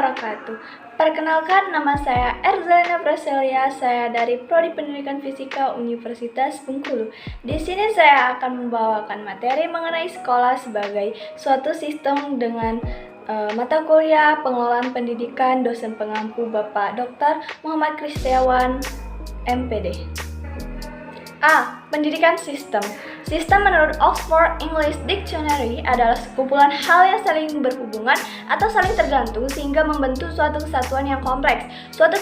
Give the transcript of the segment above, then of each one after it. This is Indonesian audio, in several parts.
wabarakatuh. Perkenalkan, nama saya Erzalina Praselia. Saya dari Prodi Pendidikan Fisika Universitas Bengkulu. Di sini saya akan membawakan materi mengenai sekolah sebagai suatu sistem dengan mata kuliah pengelolaan pendidikan, dosen pengampu Bapak Dr. Muhammad Kristiawan, MPD. A. Pendidikan sistem. Sistem menurut Oxford English Dictionary adalah sekumpulan hal yang saling berhubungan atau saling tergantung sehingga membentuk suatu kesatuan yang kompleks, suatu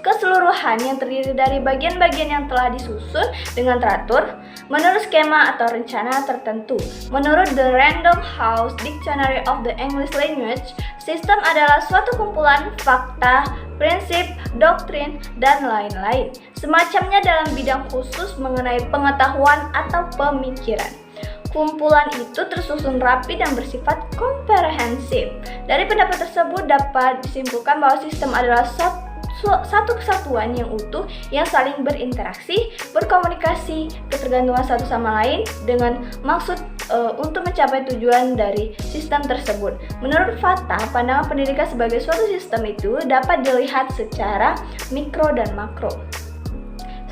keseluruhan yang terdiri dari bagian-bagian yang telah disusun dengan teratur menurut skema atau rencana tertentu. Menurut The Random House Dictionary of the English Language, sistem adalah suatu kumpulan fakta, prinsip, doktrin, dan lain-lain. Semacamnya dalam bidang khusus mengenai pengetahuan atau pemikiran. Kumpulan itu tersusun rapi dan bersifat komprehensif. Dari pendapat tersebut dapat disimpulkan bahwa sistem adalah satu kesatuan yang utuh yang saling berinteraksi, berkomunikasi, ketergantungan satu sama lain dengan maksud untuk mencapai tujuan dari sistem tersebut. Menurut Fatah, pandangan pendidikan sebagai suatu sistem itu dapat dilihat secara mikro dan makro.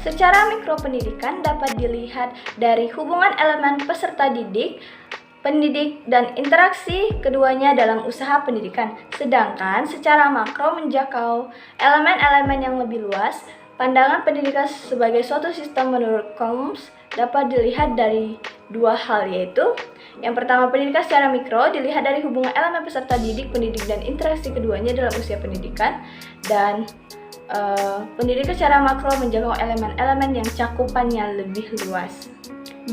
Secara mikro, pendidikan dapat dilihat dari hubungan elemen peserta didik, pendidik, dan interaksi keduanya dalam usaha pendidikan. Sedangkan secara makro menjangkau elemen-elemen yang lebih luas. Pandangan pendidikan sebagai suatu sistem menurut Combs dapat dilihat dari dua hal, yaitu yang pertama, pendidikan secara mikro dilihat dari hubungan elemen peserta didik, pendidik, dan interaksi keduanya dalam usia pendidikan, dan pendidikan secara makro menjangkau elemen-elemen yang cakupannya lebih luas.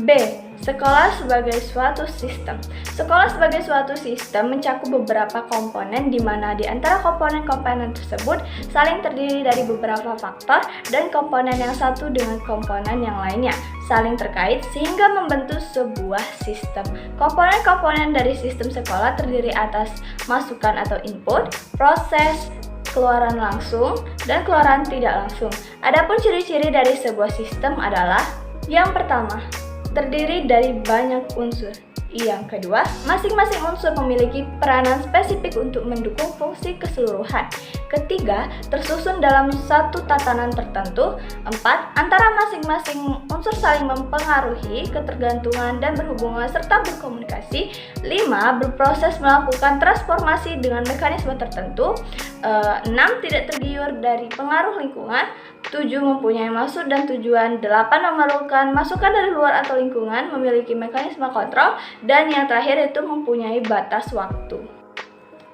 B. Sekolah sebagai suatu sistem. Sekolah sebagai suatu sistem mencakup beberapa komponen di mana di antara komponen-komponen tersebut saling terdiri dari beberapa faktor dan komponen yang satu dengan komponen yang lainnya saling terkait sehingga membentuk sebuah sistem. Komponen-komponen dari sistem sekolah terdiri atas masukan atau input, proses, keluaran langsung, dan keluaran tidak langsung. Adapun ciri-ciri dari sebuah sistem adalah: yang pertama, terdiri dari banyak unsur. Yang kedua, masing-masing unsur memiliki peranan spesifik untuk mendukung fungsi keseluruhan. Ketiga, tersusun dalam satu tatanan tertentu. Empat, antara masing-masing unsur saling mempengaruhi, ketergantungan dan berhubungan serta berkomunikasi. Lima, berproses melakukan transformasi dengan mekanisme tertentu. Enam, tidak tergiur dari pengaruh lingkungan. 7. Mempunyai maksud dan tujuan. 8. Memerlukan masukan dari luar atau lingkungan, memiliki mekanisme kontrol. Dan yang terakhir itu mempunyai batas waktu.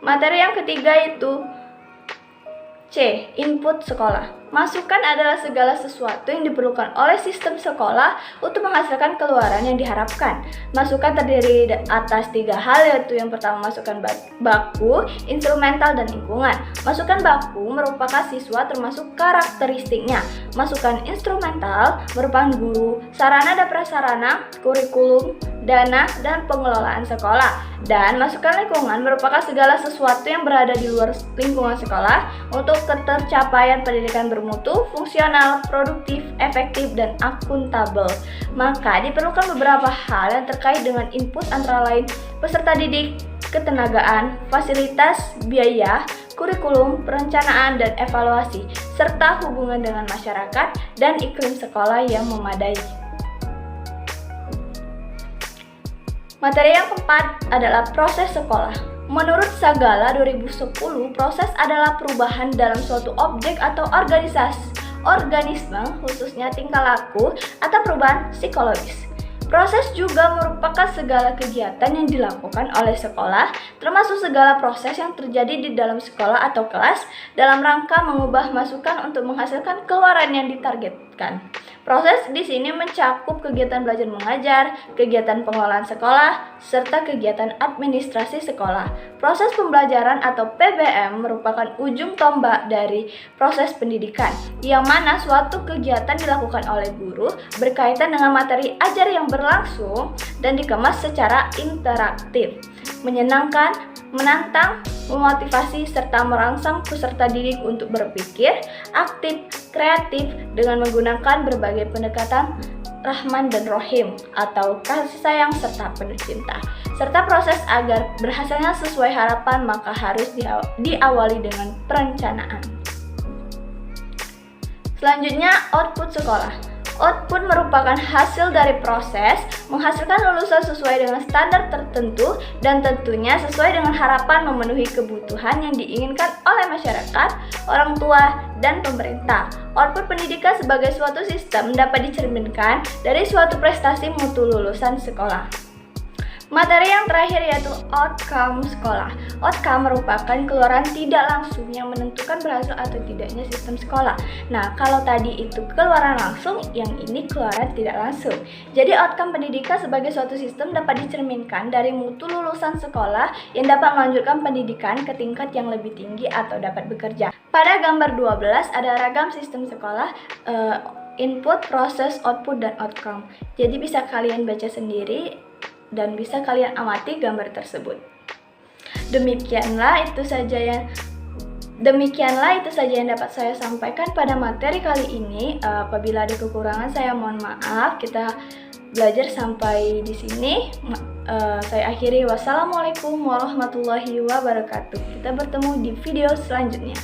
Materi yang ketiga itu C. Input sekolah. Masukan adalah segala sesuatu yang diperlukan oleh sistem sekolah untuk menghasilkan keluaran yang diharapkan. Masukan terdiri atas 3 hal, yaitu yang pertama masukan baku, instrumental, dan lingkungan. Masukan baku merupakan siswa termasuk karakteristiknya. Masukan instrumental merupakan guru, sarana dan prasarana, kurikulum, dana, dan pengelolaan sekolah. Dan masukan lingkungan merupakan segala sesuatu yang berada di luar lingkungan sekolah untuk ketercapaian pendidikan bermutu, fungsional, produktif, efektif, dan akuntabel. Maka diperlukan beberapa hal yang terkait dengan input, antara lain peserta didik, ketenagaan, fasilitas, biaya, kurikulum, perencanaan, dan evaluasi, serta hubungan dengan masyarakat dan iklim sekolah yang memadai. Materi yang keempat adalah proses sekolah. Menurut Sagala 2010, proses adalah perubahan dalam suatu objek atau organisme, khususnya tingkah laku atau perubahan psikologis. Proses juga merupakan segala kegiatan yang dilakukan oleh sekolah, termasuk segala proses yang terjadi di dalam sekolah atau kelas dalam rangka mengubah masukan untuk menghasilkan keluaran yang ditargetkan. Proses di sini mencakup kegiatan belajar mengajar, kegiatan pengelolaan sekolah, serta kegiatan administrasi sekolah. Proses pembelajaran atau PBM merupakan ujung tombak dari proses pendidikan, yang mana suatu kegiatan dilakukan oleh guru berkaitan dengan materi ajar yang berlangsung dan dikemas secara interaktif, menyenangkan, menantang, memotivasi, serta merangsang peserta didik untuk berpikir aktif, kreatif dengan menggunakan berbagai pendekatan Rahman dan Rohim atau kasih sayang serta penuh cinta. Serta proses agar berhasilnya sesuai harapan maka harus diawali dengan perencanaan. Selanjutnya, output sekolah. Output merupakan hasil dari proses menghasilkan lulusan sesuai dengan standar tertentu dan tentunya sesuai dengan harapan memenuhi kebutuhan yang diinginkan oleh masyarakat, orang tua, dan pemerintah. Output pendidikan sebagai suatu sistem dapat dicerminkan dari suatu prestasi mutu lulusan sekolah. Materi yang terakhir yaitu outcome sekolah. Outcome merupakan keluaran tidak langsung yang menentukan berhasil atau tidaknya sistem sekolah. Nah, kalau tadi itu keluaran langsung, yang ini keluaran tidak langsung. Jadi outcome pendidikan sebagai suatu sistem dapat dicerminkan dari mutu lulusan sekolah yang dapat melanjutkan pendidikan ke tingkat yang lebih tinggi atau dapat bekerja. Pada gambar 12 ada ragam sistem sekolah, input, proses, output, dan outcome. Jadi bisa kalian baca sendiri dan bisa kalian amati gambar tersebut. Demikianlah itu saja yang dapat saya sampaikan pada materi kali ini. Apabila ada kekurangan saya mohon maaf. Kita belajar sampai di sini. Saya akhiri. Wassalamualaikum warahmatullahi wabarakatuh. Kita bertemu di video selanjutnya.